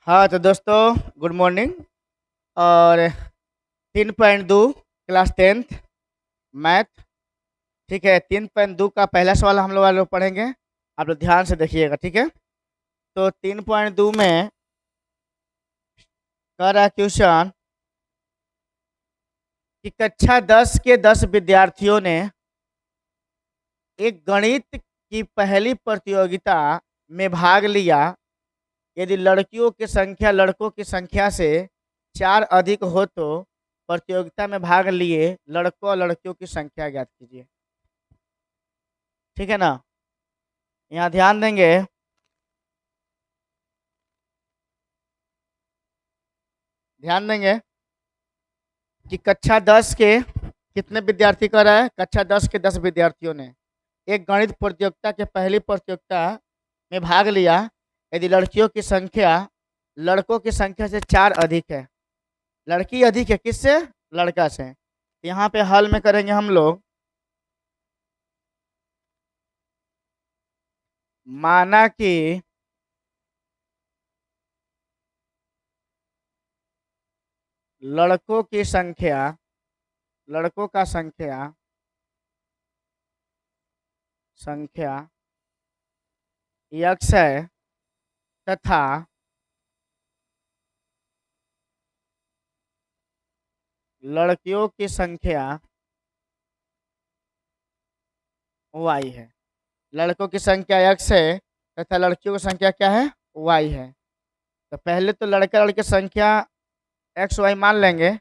हाँ तो दोस्तों, गुड मॉर्निंग। और 3.2 क्लास 10th मैथ। ठीक है, 3.2 का पहला सवाल हम लोग पढ़ेंगे। आप लोग ध्यान से देखिएगा, ठीक है। तो 3.2 में कह रहा है क्वेश्चन कि कक्षा 10 के 10 विद्यार्थियों ने एक गणित की पहली प्रतियोगिता में भाग लिया। यदि लड़कियों की संख्या लड़कों की संख्या से 4 अधिक हो तो प्रतियोगिता में भाग लिए लड़कों और लड़कियों की संख्या ज्ञात कीजिए। ठीक है ना। यहाँ ध्यान देंगे, ध्यान देंगे कि कक्षा 10 के कितने विद्यार्थी कर रहा है। कक्षा 10 के 10 विद्यार्थियों ने एक गणित प्रतियोगिता के पहली प्रतियोगिता में भाग लिया। यदि लड़कियों की संख्या लड़कों की संख्या से 4 अधिक है। लड़की अधिक है किससे? लड़का से। यहाँ पे हल में करेंगे हम लोग। माना कि लड़कों की संख्या लड़कों का संख्या संख्या यक्स है तथा लड़कियों की संख्या वाई है। लड़कों की संख्या एक्स है तथा लड़कियों की संख्या क्या है? वाई है। तो पहले तो लड़का लड़की संख्या एक्स वाई मान लेंगे।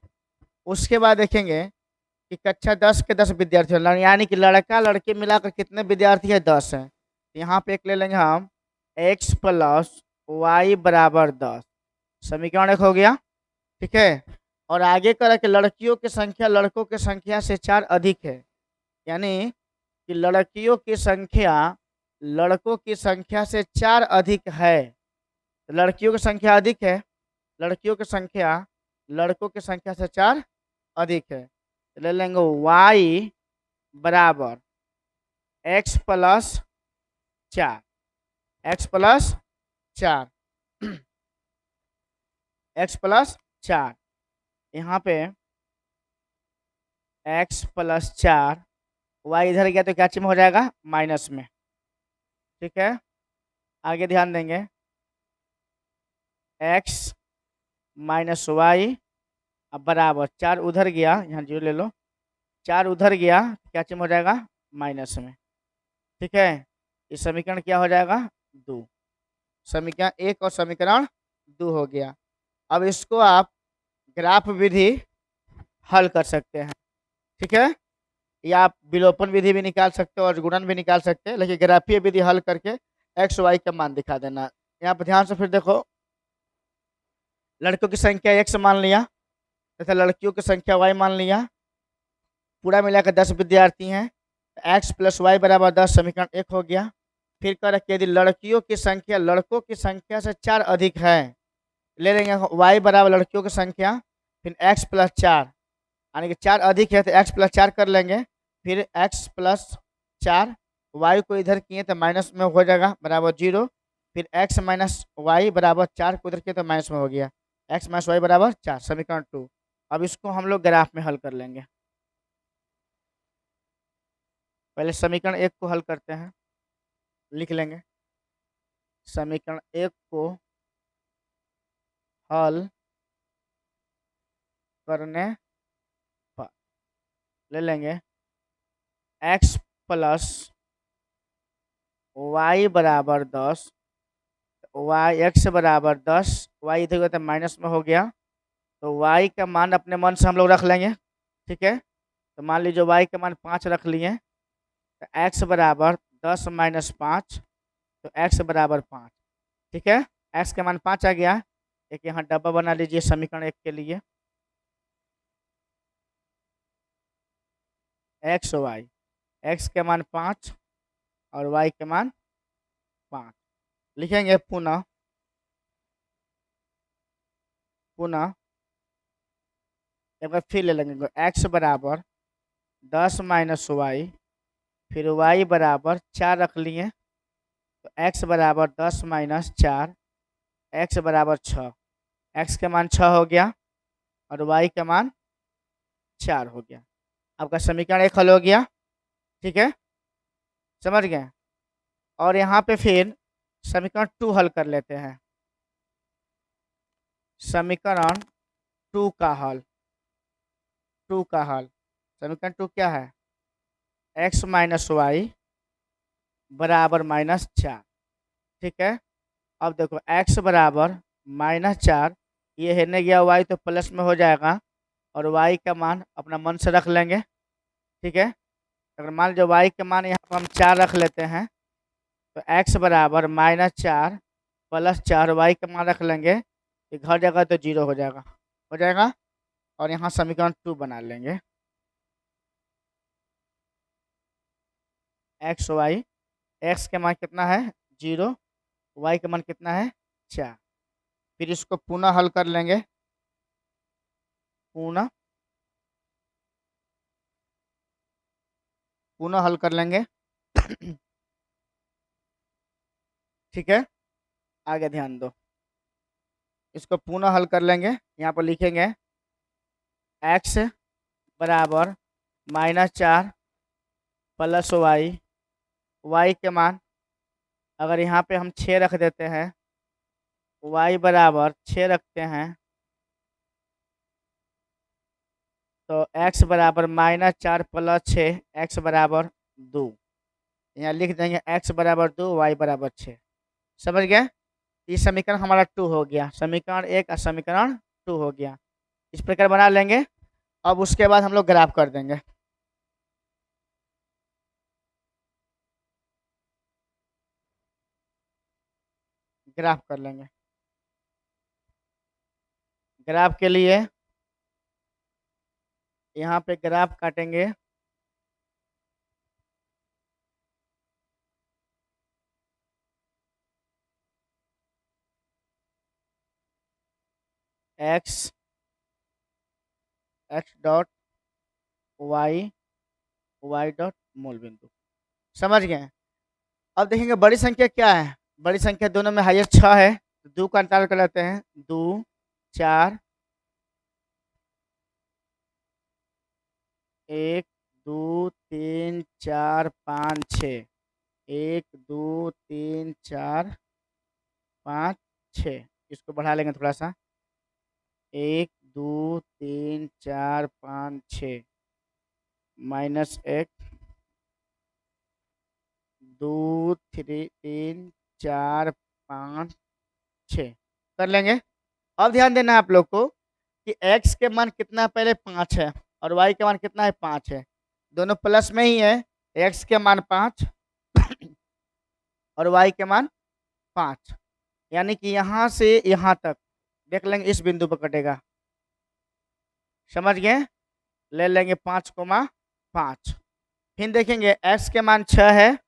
उसके बाद देखेंगे कि कक्षा 10 के 10 विद्यार्थी यानी कि लड़का लड़के मिलाकर कितने विद्यार्थी है? 10 है। यहाँ पे एक ले लेंगे हम, एक्स प्लस वाई बराबर 10। समीकरण एक हो गया। ठीक है। और आगे करा कि लड़कियों की संख्या लड़कों की संख्या से 4 अधिक है। यानी कि लड़कियों की संख्या लड़कों की संख्या से 4 अधिक है। लड़कियों की संख्या अधिक है, लड़कियों की संख्या लड़कों की संख्या से 4 अधिक है। तो ले लेंगे y बराबर x plus 4। X plus 4 x plus 4। यहाँ पे x प्लस 4, y इधर गया तो क्या चिन्ह हो जाएगा? माइनस में। ठीक है। आगे ध्यान देंगे, x माइनस वाई अब बराबर 4 उधर गया, यहाँ जीरो ले लो। 4 उधर गया क्या चिन्ह हो जाएगा? माइनस में। ठीक है। इस समीकरण क्या हो जाएगा? 2। समीकरण 1 और समीकरण 2 हो गया। अब इसको आप ग्राफ विधि हल कर सकते हैं। ठीक है। या आप विलोपन विधि भी निकाल सकते हो और गुणन भी निकाल सकते हैं, लेकिन ग्राफीय विधि हल करके एक्स वाई का मान दिखा देना। यहाँ पर ध्यान से फिर देखो, लड़कों की संख्या एक्स मान लिया तथा लड़कियों की संख्या वाई मान लिया। पूरा मिलाकर 10 विद्यार्थी हैं। एक्स प्लस वाई बराबर 10 समीकरण 1 हो गया। फिर कर यदि लड़कियों की संख्या लड़कों की संख्या से 4 अधिक है, ले लेंगे वाई बराबर लड़कियों की संख्या फिर एक्स प्लस 4, यानी कि 4 अधिक है तो एक्स प्लस 4 कर लेंगे। फिर एक्स प्लस 4, वाई को इधर किए तो माइनस में हो जाएगा बराबर 0। फिर एक्स माइनस वाई बराबर 4 को इधर किए तो माइनस में हो गया। एक्स माइनस वाई बराबर 4 समीकरण 2। अब इसको हम लोग ग्राफ में हल कर लेंगे। पहले समीकरण 1 को हल करते हैं, लिख लेंगे। समीकरण 1 को हल करने पर ले लेंगे x प्लस वाई बराबर 10, वाई एक्स बराबर 10, वाई इधर तो माइनस में हो गया। तो y का मान अपने मन से हम लोग रख लेंगे। ठीक है। तो मान लीजिए y का मान 5 रख लिए, तो x बराबर 10 माइनस 5, तो x बराबर 5। ठीक है। x का मान 5 आ गया। एक यहाँ डब्बा बना लीजिए समीकरण 1 के लिए, एक्स वाई, एक्स के मान 5 और वाई के मान 5 लिखेंगे। पुनः पुनः एक बार फिर ले लेंगे, एक्स बराबर 10 माइनस वाई, फिर वाई बराबर 4 रख लिए, तो एक्स बराबर 10 माइनस 4, x बराबर 6, x के मान 6 हो गया और y का मान 4 हो गया। आपका समीकरण 1 हल हो गया। ठीक है, समझ गए। और यहाँ पे फिर समीकरण 2 हल कर लेते हैं। समीकरण 2 का हल, 2 का हल, समीकरण 2 क्या है? x माइनस वाई बराबर -4। ठीक है, अब देखो x बराबर -4, ये हेने गया y तो प्लस में हो जाएगा और y का मान अपना मन से रख लेंगे। ठीक है, अगर मान लीजिए y का मान यहाँ पर हम 4 रख लेते हैं तो x बराबर -4 + 4, y का मान रख लेंगे, ये घर जाएगा तो 0 हो जाएगा, और यहाँ समीकरण 2 बना लेंगे। एक्स वाई, एक्स के मान कितना है 0, y का मान कितना है 4। फिर इसको पुनः हल कर लेंगे, पुनः हल कर लेंगे। ठीक है, आगे ध्यान दो, इसको पुनः हल कर लेंगे। यहाँ पर लिखेंगे x बराबर -4 + y के मान, अगर यहाँ पे हम 6 रख देते हैं, y बराबर 6 रखते हैं तो x बराबर -4 + 6, x बराबर 2। यहाँ लिख देंगे x बराबर 2, y बराबर 6। समझ गए? ये समीकरण हमारा 2 हो गया, समीकरण 1 और समीकरण 2 हो गया। इस प्रकार बना लेंगे। अब उसके बाद हम लोग ग्राफ कर देंगे। ग्राफ कर लेंगे। ग्राफ के लिए यहाँ पे ग्राफ काटेंगे। x डॉट y डॉट मूल बिंदु। समझ गए? अब देखेंगे बड़ी संख्या क्या है। बड़ी संख्या दोनों में हाईएस्ट 6 है, तो 2 का अंतर कर लेते हैं। 2 4 1 2 3 4 5 6, 1 2 3 4 5 6, इसको बढ़ा लेंगे थोड़ा सा। 1 2 3 4 5 6 -1 2 3 4 5 6 कर लेंगे। अब ध्यान देना है आप लोग को कि x के मान कितना है, पहले 5 है और y के मान कितना है 5 है, दोनों प्लस में ही है। x के मान 5 और y के मान 5, यानी कि यहाँ से यहाँ तक देख लेंगे, इस बिंदु पर कटेगा। समझ गए? ले लेंगे 5,5। फिर देखेंगे x के मान 6 है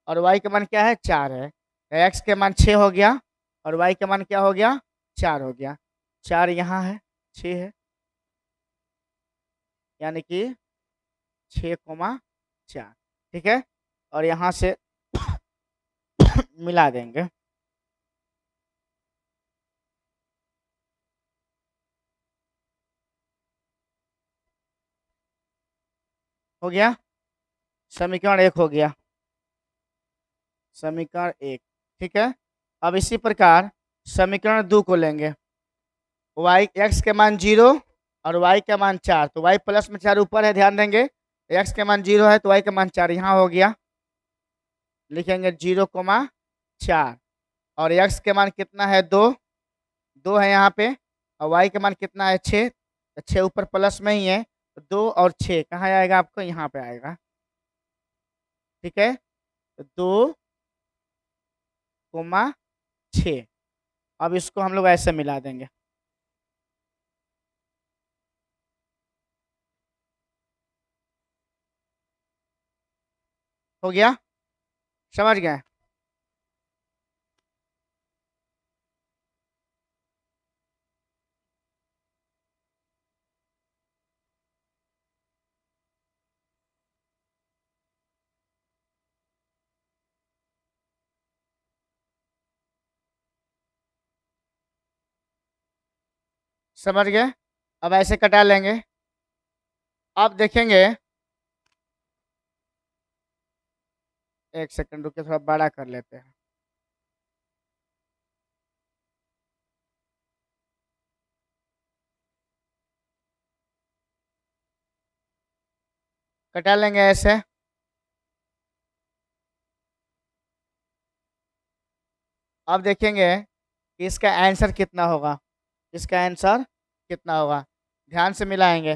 और y के मान क्या है 4 है, तो x के मान 6 हो गया और y के मान क्या हो गया 4 हो गया। 4 यहाँ है, 6 है, यानी कि 6,4। ठीक है, और यहाँ से मिला देंगे। हो गया, समीकरण 1 हो गया, समीकरण 1। ठीक है, अब इसी प्रकार समीकरण 2 को लेंगे। y x के मान 0 और y का मान 4, तो y प्लस में 4 ऊपर है, ध्यान देंगे। x के मान 0 है तो y का मान 4 यहाँ हो गया, लिखेंगे 0,4 और x के मान कितना है 2, 2 है यहाँ पे, और y के मान कितना है 6, तो 6 ऊपर प्लस में ही है, तो 2 और 6 कहाँ आएगा आपको, यहाँ पे आएगा। ठीक है, तो 2,6, अब इसको हम लोग ऐसे मिला देंगे। हो गया, समझ गए? समझ गए। अब ऐसे कटा लेंगे। अब देखेंगे, एक सेकंड रुकिए, थोड़ा बड़ा कर लेते हैं। कटा लेंगे ऐसे। अब देखेंगे कि इसका आंसर कितना होगा, इसका आंसर कितना होगा। ध्यान से मिलाएंगे।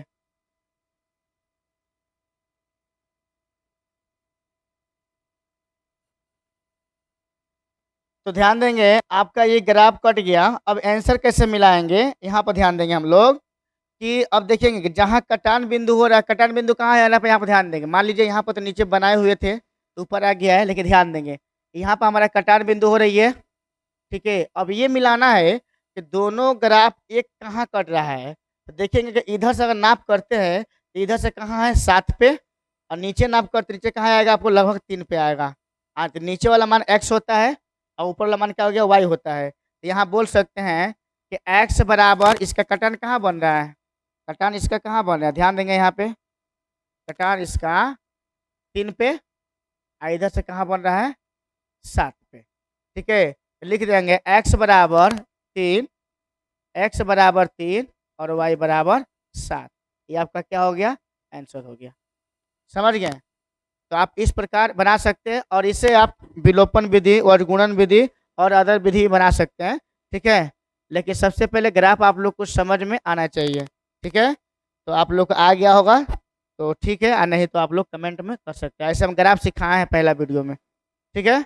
तो ध्यान देंगे, आपका ये ग्राफ कट गया। अब आंसर कैसे मिलाएंगे, यहाँ पर ध्यान देंगे हम लोग कि अब देखेंगे कि जहाँ कटान बिंदु हो रहा है, कटान बिंदु कहाँ है यहाँ पर ध्यान देंगे। मान लीजिए यहाँ पर तो नीचे बनाए हुए थे तो ऊपर आ गया है, लेकिन ध्यान देंगे यहाँ पर हमारा कटान बिंदु हो रही है। ठीक है, अब ये मिलाना है कि दोनों ग्राफ एक कहाँ कट रहा है। तो देखेंगे कि इधर से अगर नाप करते हैं तो इधर से कहाँ है 7 पे, और नीचे नाप करते नीचे कहाँ आएगा आपको लगभग 3 पे आएगा। हाँ, तो नीचे वाला मान x होता है और ऊपर वाला मान क्या हो गया y होता है। तो यहाँ बोल सकते हैं कि x बराबर इसका कटान कहाँ बन रहा है, कटान इसका कहाँ बन रहा है। ध्यान देंगे यहाँ पे कटान इसका 3 पे और इधर से कहाँ बन रहा है 7 पे। ठीक है, लिख देंगे x बराबर 3, x बराबर 3 और y बराबर 7। ये आपका क्या हो गया, आंसर हो गया। समझ गए। तो आप इस प्रकार बना सकते हैं, और इसे आप विलोपन विधि और गुणन विधि और अदर विधि बना सकते हैं। ठीक है, लेकिन सबसे पहले ग्राफ आप लोग को समझ में आना चाहिए। ठीक है, तो आप लोग को आ गया होगा तो ठीक है, और नहीं तो आप लोग कमेंट में कर सकते हैं। ऐसे हम ग्राफ सिखाए हैं पहला वीडियो में। ठीक है,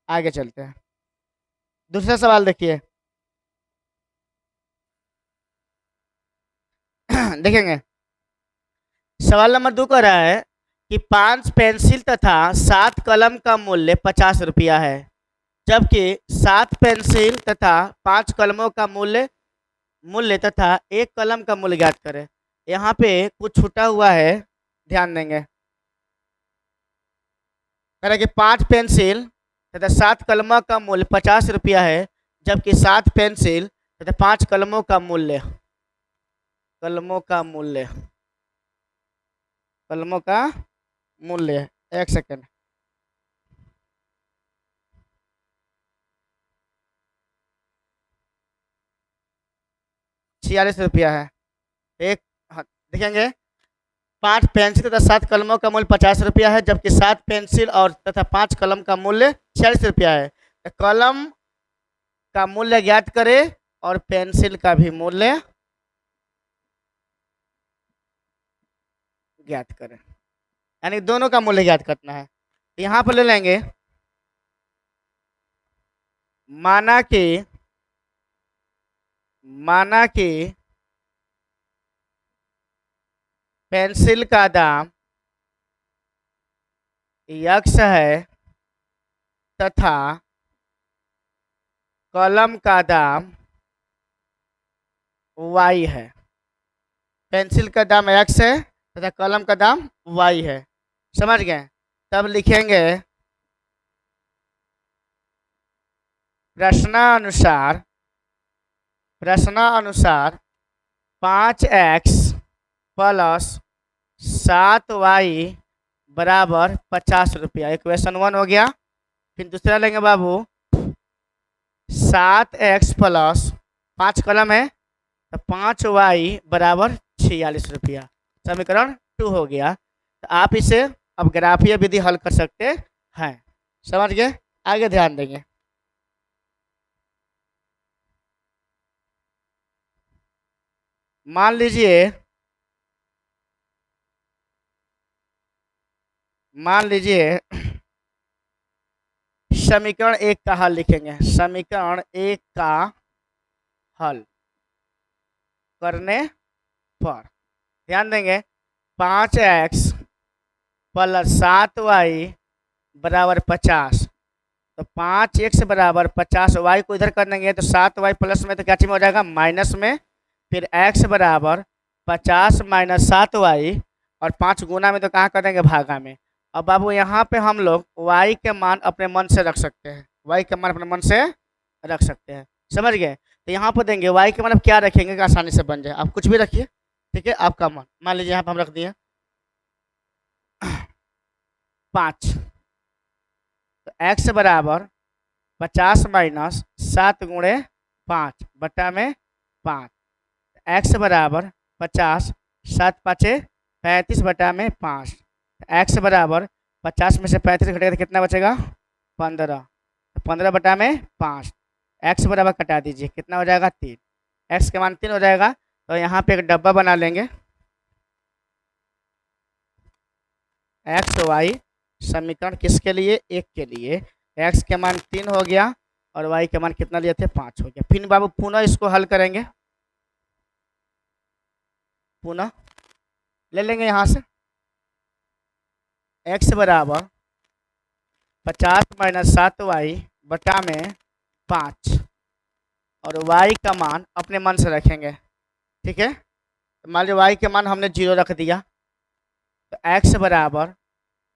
आगे चलते हैं। दूसरा सवाल देखिए। देखेंगे, सवाल नंबर 2 कह रहा है कि 5 पेंसिल तथा 7 कलम का मूल्य 50 रुपया है, जबकि 7 पेंसिल तथा 5 कलमों का मूल्य मूल्य तथा 1 कलम का मूल्य ज्ञात करें। यहाँ पे कुछ छूटा हुआ है, ध्यान देंगे। कह रहा है कि 5 पेंसिल तथा 7 कलमों का मूल्य 50 रुपया है, जबकि 7 पेंसिल तथा 5 कलमों का मूल्य कलमों का मूल्य, एक सेकंड, 46 रुपया है। एक, हाँ, देखेंगे 5 पेंसिल तथा 7 कलमों का मूल्य 50 रुपया है, जबकि 7 पेंसिल और तथा 5 कलम का मूल्य 46 रुपया है। तो कलम का मूल्य ज्ञात करें और पेंसिल का भी मूल्य ज्ञात करें, यानी दोनों का मूल्य ज्ञात करना है। यहाँ पर ले लेंगे, माना कि पेंसिल का दाम x है तथा कलम का दाम y है। पेंसिल का दाम x है तथा कलम का दाम y है। समझ गए। तब लिखेंगे प्रश्नानुसार 5x प्लस 7y बराबर 50 रुपया। इक्वेशन 1 हो गया। फिर दूसरा लेंगे बाबू 7x प्लस 5 कलम है तो 5y बराबर 46 रुपया। समीकरण 2 हो गया। तो आप इसे अब ग्राफीय विधि हल कर सकते हैं। समझ गए। आगे ध्यान देंगे। मान लीजिए समीकरण 1 का हल लिखेंगे। समीकरण 1 का हल करने पर ध्यान देंगे 5x प्लस 7y बराबर 50। तो 5x बराबर 50, y को इधर कर देंगे तो 7y प्लस में तो क्या चीज हो जाएगा माइनस में। फिर x बराबर 50 माइनस 7y और 5 गुना में तो कहाँ कर देंगे भागा में। अब बाबू यहाँ पे हम लोग y के मान अपने मन से रख सकते हैं, y के मान अपने मन से रख सकते हैं। समझ गए। तो यहाँ पर देंगे y के मतलब क्या रखेंगे कि आसानी से बन जाए, आप कुछ भी रखिए, ठीक है। आपका मान लीजिए यहाँ पर हम रख दिए 5, तो x बराबर 50 माइनस 7 गुणे 5 बटा में 5, x बराबर 50, 7 पाँचे 35 बटा में 5, x बराबर 50 में से 35 घटेगा तो कितना बचेगा 15, 15 बटा में 5, x बराबर कटा दीजिए कितना हो जाएगा 3, x के मान 3 हो जाएगा। तो यहाँ पे एक डब्बा बना लेंगे, एक्स वाई समीकरण किसके लिए, एक के लिए, x के मान 3 हो गया और y के मान कितना लिए थे 5 हो गया। फिर बाबू पुनः इसको हल करेंगे, पुनः ले लेंगे यहाँ से x बराबर 50 माइनस 7y बटा में 5 और y का मान अपने मन से रखेंगे, ठीक है। तो मान लीजिए y के मान हमने 0 रख दिया, तो x बराबर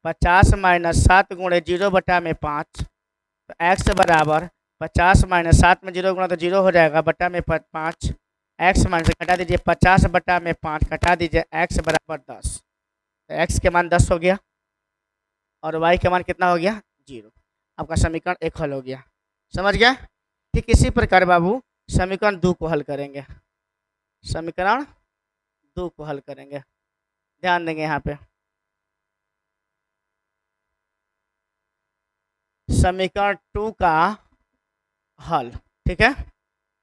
50 माइनस 7 गुणे 0 बटा में 5, तो x बराबर 50 माइनस 7 में 0 गुणा तो 0 हो जाएगा बटा में 5, x मान से घटा दीजिए 50 बटा में 5 घटा दीजिए x बराबर 10, तो x के मान 10 हो गया और y के मान कितना हो गया 0। आपका समीकरण 1 हल हो गया, समझ गया। ठीक इसी प्रकार बाबू समीकरण 2 को हल करेंगे, समीकरण 2 को हल करेंगे, ध्यान देंगे यहाँ पे समीकरण 2 का हल, ठीक है।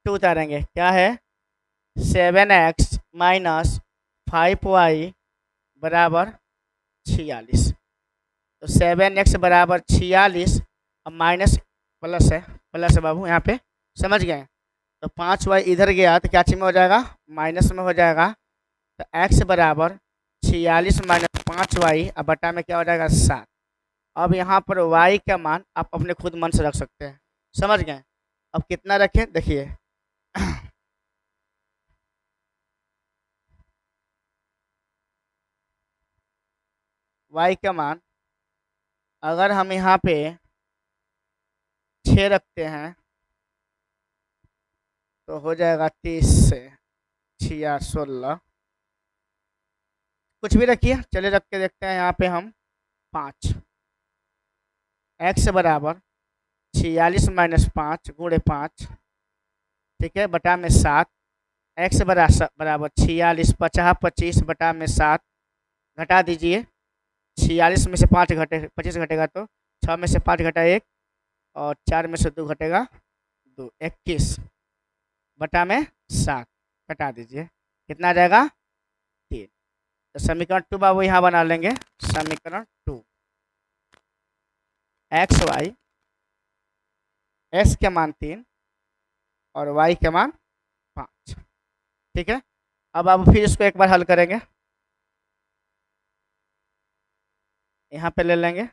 2 उतारेंगे, क्या है 7x माइनस 5y बराबर 46, तो 7x बराबर 46 और माइनस प्लस है बाबू यहाँ पे, समझ गए। तो 5y इधर गया तो क्या चीज में हो जाएगा माइनस में हो जाएगा, तो x बराबर 46 माइनस 5y और बटा में क्या हो जाएगा 7। अब यहाँ पर y का मान आप अपने खुद मन से रख सकते हैं, समझ गए। अब कितना रखें देखिए y का मान अगर हम यहाँ पे 6 रखते हैं तो हो जाएगा 30 से 6 16, कुछ भी रखिए, चलिए रख के देखते हैं यहाँ पे हम 5, x बराबर 46 माइनस 5 गुणे 5, ठीक है, बटा में 7, x बराबर 46 50 25 बटा में 7 घटा दीजिए, 46 में से 5 घटे 25 घटेगा तो 6 में से 5 घटा 1 और 4 में से 2 घटेगा 2, 21 बटा में 7 घटा दीजिए कितना आ जाएगा 3। तो समीकरण 2 बाबू यहाँ बना लेंगे, समीकरण 2 एक्स वाई एक्स के मान 3 और y के मान 5, ठीक है। अब फिर इसको एक बार हल करेंगे, यहाँ पे ले लेंगे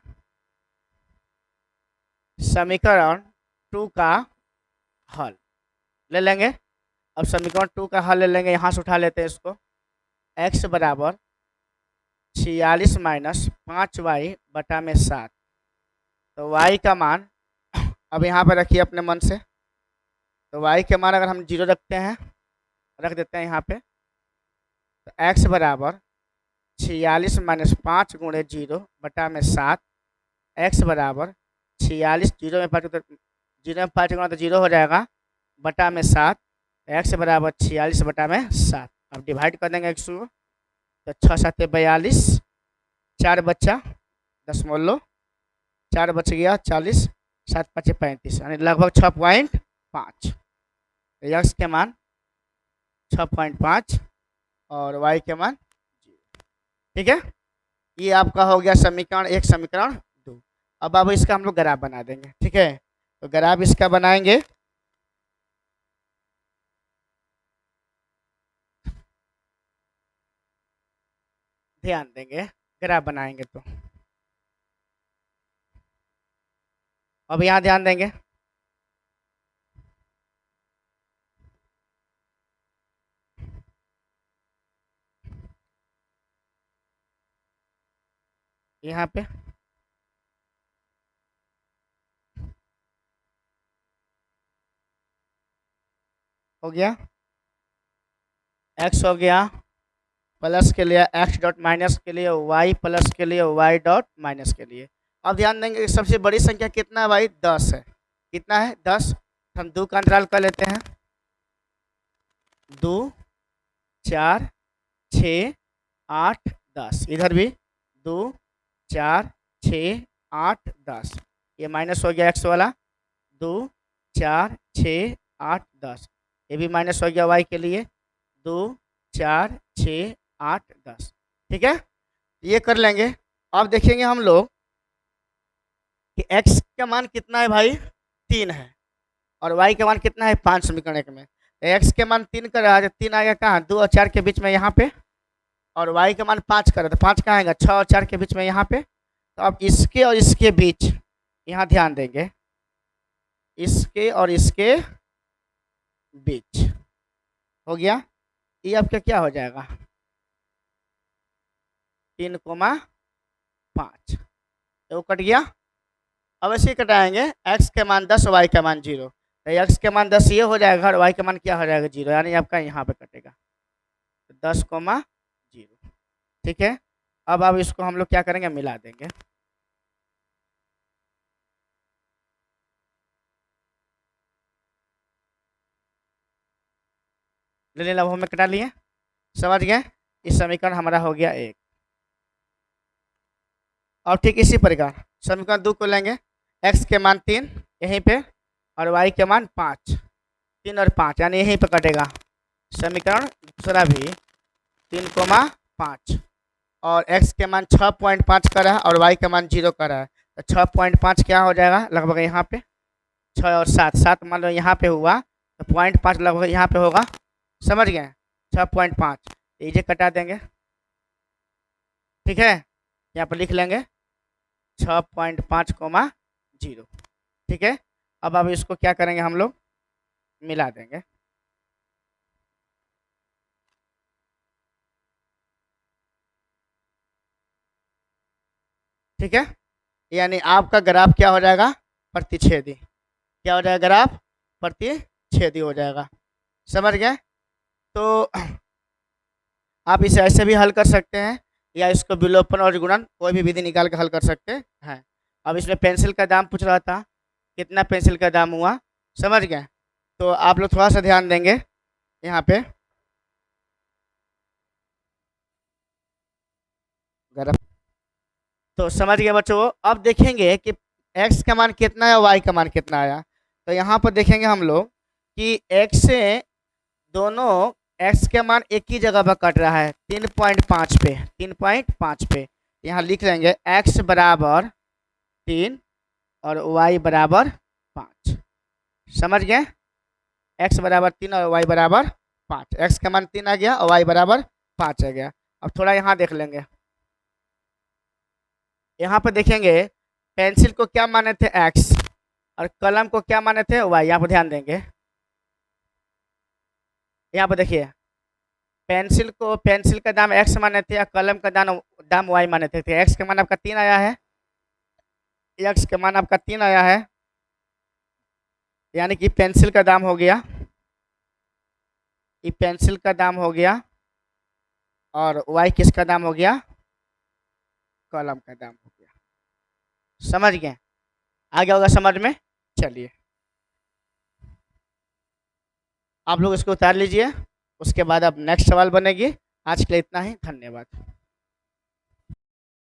समीकरण 2 का हल ले लेंगे। अब समीकरण 2 का हल ले लेंगे, यहाँ से उठा लेते हैं इसको, x बराबर 46 माइनस 5y बटा में 7, तो y का मान अब यहाँ पर रखिए अपने मन से, तो y के मान अगर हम 0 रखते हैं, रख देते हैं यहाँ पे, तो x बराबर 46 माइनस 5 गुणे 0 बटा में 7, x बराबर 46 0 में 5 तो 0 में 5 गुणा तो 0 हो जाएगा बटा में 7, x बराबर 46 बटा में 7। अब डिवाइड कर देंगे 100, तो 6 7 42, 4 बच्चा 10 मोल लो, 4 बच गया 40, 7 5 35 यानी लगभग 6.5, x के मान 6.5 और y के मान 0, ठीक है। ये आपका हो गया समीकरण 1 समीकरण 2। अब इसका हम लोग ग्राफ बना देंगे, ठीक है। तो ग्राफ इसका बनाएंगे, ध्यान देंगे ग्राफ बनाएंगे तो अब यहाँ ध्यान देंगे, यहाँ पे हो गया, x हो गया प्लस के लिए x डॉट माइनस के लिए y प्लस के लिए y डॉट माइनस के लिए। अब ध्यान देंगे कि सबसे बड़ी संख्या कितना है भाई, 10 है। कितना है, 10। हम 2 का अंतराल कर लेते हैं, 2 4 6 8 10। इधर भी 2 4 6 8 10। ये माइनस हो गया x वाला, 2 4 6 8 10। ये भी माइनस हो गया y के लिए, 2 4 6 8 10। ठीक है, ये कर लेंगे। अब देखेंगे हम लोग कि x का मान कितना है भाई, 3 है, और y का मान कितना है, 5 समीकरण एक में। तो x के मान 3 कर रहा है, 3 आएगा कहाँ, 2 और 4 के बीच में यहाँ पे, और y का मान 5 कर रहा है, तो 5 कहाँ आएगा, 6 और 4 के बीच में यहाँ पे। तो अब इसके और इसके बीच यहाँ ध्यान देंगे, इसके और इसके बीच हो गया, ये आपका क्या हो जाएगा, 3,5। तो कट गया। अब ऐसे ही कटाएंगे, x के मान 10 y का मान 0। तो x के मान 10 ये हो जाएगा और y का मान क्या हो जाएगा, 0, यानी आपका यहाँ पे कटेगा 10,0। ठीक है, अब इसको हम लोग क्या करेंगे, मिला देंगे। ले लाभ में कटा लिए, समझ गए। इस समीकरण हमारा हो गया 1। और ठीक इसी प्रकार समीकरण 2 को लेंगे, x के मान 3 यहीं पे और y के मान 5, 3 और 5 यानी यहीं पे कटेगा। समीकरण दूसरा भी 3,5 और x के मान 6.5 का रहा और y का मान 0 का रहा है, तो 6.5 क्या हो जाएगा, लगभग यहाँ पे 6 और 7, 7 मान लो यहाँ पे हुआ, तो 0.5 लगभग यहाँ पे होगा, समझ गए। 6.5 ये कटा देंगे, ठीक है, यहाँ पर लिख लेंगे 6.5, 0। ठीक है, अब इसको क्या करेंगे, हम लोग मिला देंगे। ठीक है, यानी आपका ग्राफ क्या हो जाएगा, प्रतिच्छेदी। क्या हो जाएगा, ग्राफ प्रतिच्छेदी हो जाएगा, समझ गए। तो आप इसे ऐसे भी हल कर सकते हैं, या इसको विलोपन और गुणन कोई भी विधि निकाल के हल कर सकते हैं। अब इसमें पेंसिल का दाम पूछ रहा था, कितना पेंसिल का दाम हुआ, समझ गए। तो आप लोग थोड़ा सा ध्यान देंगे यहाँ पे, तो समझ गए बच्चों। अब देखेंगे कि x का मान कितना है, y का मान कितना आया। तो यहाँ पर देखेंगे हम लोग कि x से दोनों x के मान एक ही जगह पर कट रहा है, 3.5 पे, 3.5 पे। यहाँ लिख लेंगे x बराबर 3 और y बराबर 5। समझ गए, x बराबर 3 और y बराबर 5। x का मान 3 आ गया और y बराबर 5 आ गया। अब थोड़ा यहाँ देख लेंगे, यहाँ पर देखेंगे पेंसिल को क्या माने थे, x, और कलम को क्या माने थे, y। यहाँ पर ध्यान देंगे, यहाँ पर देखिए पेंसिल का दाम x माने थे, कलम का दाम y माने थे। x का मान आपका 3 आया है, x का मान आपका 3 आया है, यानी कि पेंसिल का दाम हो गया, ये पेंसिल का दाम हो गया, और y किसका दाम हो गया, कलम का दाम हो गया। समझ गए, आ गया होगा समझ में। चलिए आप लोग इसको उतार लीजिए, उसके बाद अब नेक्स्ट सवाल बनेगी। आज के लिए इतना ही, धन्यवाद।